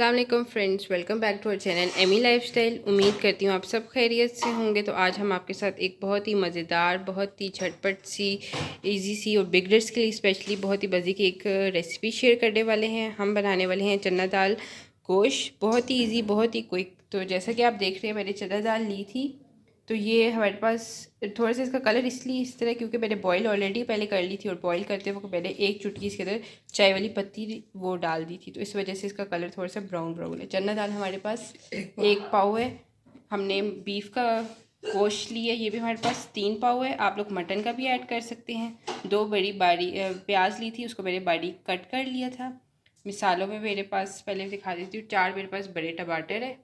अस्सलाम वालेकुम friends, welcome back to our channel Amy Lifestyle. उम्मीद करती हूँ आप सब खैरियत से होंगे। तो आज हम आपके साथ एक बहुत ही मज़ेदार, बहुत ही झटपट सी, इजी सी और बिगनर्स के लिए स्पेशली बहुत ही मज़े की एक रेसिपी शेयर करने वाले हैं। हम बनाने वाले हैं चना दाल गोश्त। बहुत ही ईजी, बहुत ही क्विक। तो जैसा कि आप देख रहे हैं, मैंने चना दाल ली थी। तो ये हमारे पास थोड़ा सा इसका कलर इसलिए इस तरह क्योंकि मैंने बॉईल ऑलरेडी पहले कर ली थी, और बॉईल करते वक्त मैंने एक चुटकी इसके अंदर चाय वाली पत्ती वो डाल दी थी, तो इस वजह से इसका कलर थोड़ा सा ब्राउन ब्राउन है। चना दाल हमारे पास एक पाव है। हमने बीफ का गोश्त लिया, ये भी हमारे पास 3 पाव है। आप लोग मटन का भी ऐड कर सकते हैं। 2 बड़ी प्याज ली थी, उसको मैंने बारीक कट कर लिया था। मिसालों में मेरे पास पहले दिखा देती हूँ, 4 मेरे पास बड़े टमाटर है।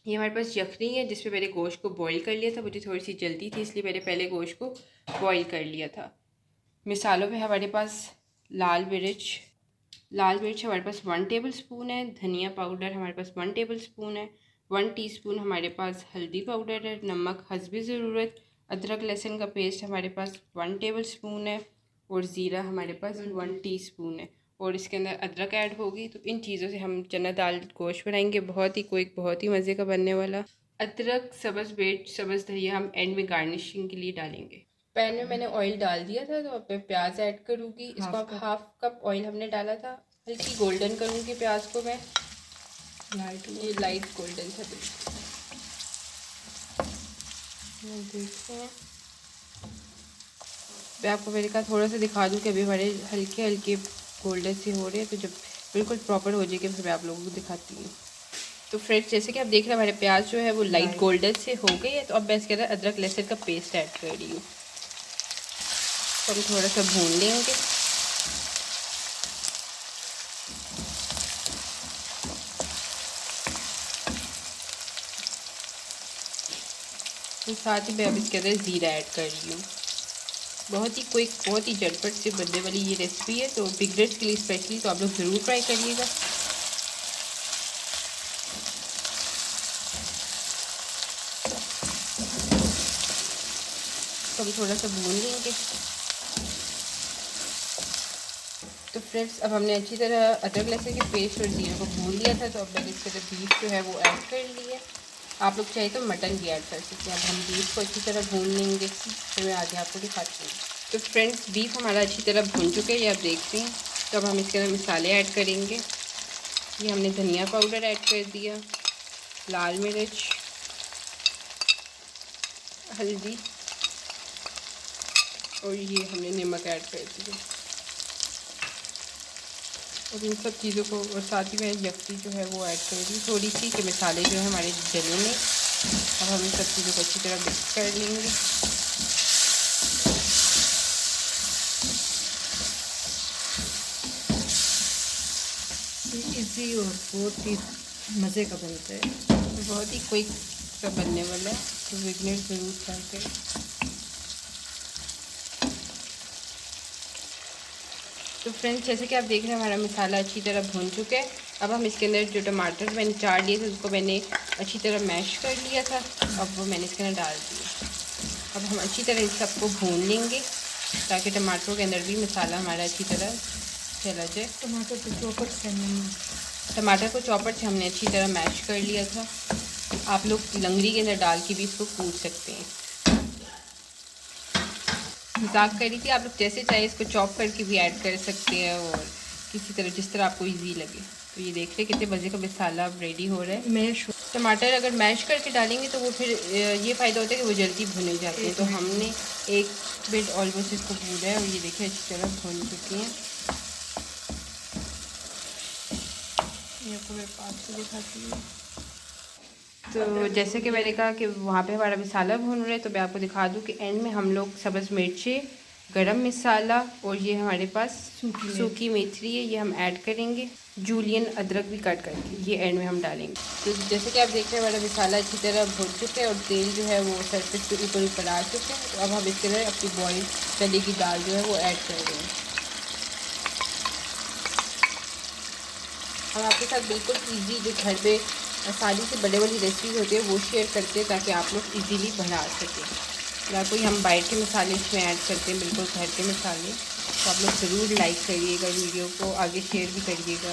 ये हमारे पास यखनी है जिसमें मैंने गोश्त को बॉईल कर लिया था। मुझे थोड़ी सी जल्दी थी इसलिए मैंने पहले गोश्त को बॉईल कर लिया था। मिसालों में हमारे पास लाल मिर्च हमारे पास 1 टेबल स्पून है। धनिया पाउडर हमारे पास 1 टेबल स्पून है। 1 टीस्पून हमारे पास हल्दी पाउडर है। नमक हस्बे ज़रूरत। अदरक लहसुन का पेस्ट हमारे पास 1 टेबल स्पून है। और ज़ीरा हमारे पास 1 टीस्पून है। और इसके अंदर अदरक ऐड होगी। तो इन चीज़ों से हम चना दाल गोश्त बनाएंगे, बहुत ही क्विक, बहुत ही मज़े का बनने वाला। अदरक, सब्ज़ मिर्च, सब्ज़ धनिया हम एंड में गार्निशिंग के लिए डालेंगे। पैन में मैंने ऑयल डाल दिया था, तो अब मैं प्याज ऐड करूँगी। इसको अब हाफ कप ऑयल हमने डाला था। हल्की गोल्डन करूँगी प्याज को मैं। ये लाइट गोल्डन था बिल्कुल। देखते हैं, मैं आपको मैंने कहा थोड़ा सा दिखा दूँ कि अभी हमारे हल्के हल्के गोल्डन से हो रहे हैं। तो जब बिल्कुल प्रॉपर हो जाएगी फिर मैं आप लोगों को दिखाती हूँ। तो फ्रेंड्स, जैसे कि आप देख रहे हैं हमारे प्याज जो है वो लाइट गोल्डन से हो गई है। तो अब मैं इसके अंदर अदरक लहसुन का पेस्ट ऐड कर रही हूँ। तो हम थोड़ा सा भून लेंगे। तो साथ ही मैं अब इसके अंदर ज़ीरा ऐड कर रही हूँ। बहुत ही क्विक, बहुत ही झटपट से बनने वाली ये रेसिपी है, तो बिगनर्स के लिए स्पेशली, तो आप लोग ज़रूर ट्राई करिएगा। तो हम थोड़ा सा भून लेंगे। तो फ्रेंड्स, अब हमने अच्छी तरह अदरक लहसुन के पेस्ट और जीरे को भून लिया था। तो अब मैंने इसके अंदर बीफ जो है वो ऐड कर लिया। आप लोग चाहे तो मटन भी ऐड कर सकते हैं। अब हम बीफ को अच्छी तरह भून लेंगे, फिर मैं आगे आपको दिखाती हूँ। तो फ्रेंड्स, बीफ हमारा अच्छी तरह भून चुके हैं, ये आप देखते हैं। तो अब हम इसके अंदर मसाले ऐड करेंगे। ये हमने धनिया पाउडर ऐड कर दिया, लाल मिर्च, हल्दी, और ये हमने नमक ऐड कर दिया। और इन सब चीज़ों को, और साथ ही में यखनी जो है वो ऐड कर दी थोड़ी सी, कि मसाले जो है हमारे जले में। अब हम इन सब चीज़ों को अच्छी तरह मिक्स कर लेंगे। इजी और बहुत ही मज़े का बनता है, बहुत ही क्विक सा बनने वाला है, तो बिगनर ज़रूर ट्राई करें। तो फ्रेंड्स, जैसे कि आप देख रहे हैं हमारा मसाला अच्छी तरह भून चुका है। अब हम इसके अंदर जो टमाटर मैंने 4 लिए थे उसको मैंने अच्छी तरह मैश कर लिया था, अब वो मैंने इसके अंदर डाल दिया। अब हम अच्छी तरह इन सबको भून लेंगे ताकि टमाटरों के अंदर भी मसाला हमारा अच्छी तरह चला जाए। टमाटर को चॉपर से हमने अच्छी तरह मैश कर लिया था। आप लोग लंगड़ी के अंदर डाल के भी इसको कूट सकते हैं। मजाक कर रही थी, आप लोग जैसे चाहे इसको चॉप करके भी ऐड कर सकते हैं, और किसी तरह जिस तरह आपको इजी लगे। तो ये देख रहे कितने मज़े का मसाला अब रेडी हो रहा है। मैश टमाटर अगर मैश करके डालेंगे तो वो फिर ये फ़ायदा होता है कि वो जल्दी भुने जाते हैं। तो हमने 1 मिनट ऑलमोस्ट इसको भूना है, और ये देखिए अच्छी तरह भून चुकी हैं। ये आपको मैं पास से दिखाती हूँ। तो जैसे कि मैंने कहा कि वहाँ पे हमारा मसाला भून रहा है, तो मैं आपको दिखा दूँ कि एंड में हम लोग सब्ज़ मिर्ची, गरम मसाला, और ये हमारे पास सूखी मेथी है, ये हम ऐड करेंगे। जूलियन अदरक भी कट करके ये एंड में हम डालेंगे। तो जैसे कि आप देख रहे हैं हमारा मसाला अच्छी तरह भून चुका है, और तेल जो है वो सरफेस के ऊपर आ चुके हैं। तो अब हम इसके अंदर अपनी बॉयल चने की दाल जो है वो ऐड कर देंगे। हम आपके साथ बिल्कुल ईजी, जो घर पे आसानी से बड़े वाली रेसिपीज होती है वो शेयर करते हैं, ताकि आप लोग इजीली बना सकें। या कोई हम बाहर के मसाले इसमें ऐड करते हैं, बिल्कुल घर के मसाले। तो आप लोग ज़रूर लाइक करिएगा वीडियो को, आगे शेयर भी करिएगा।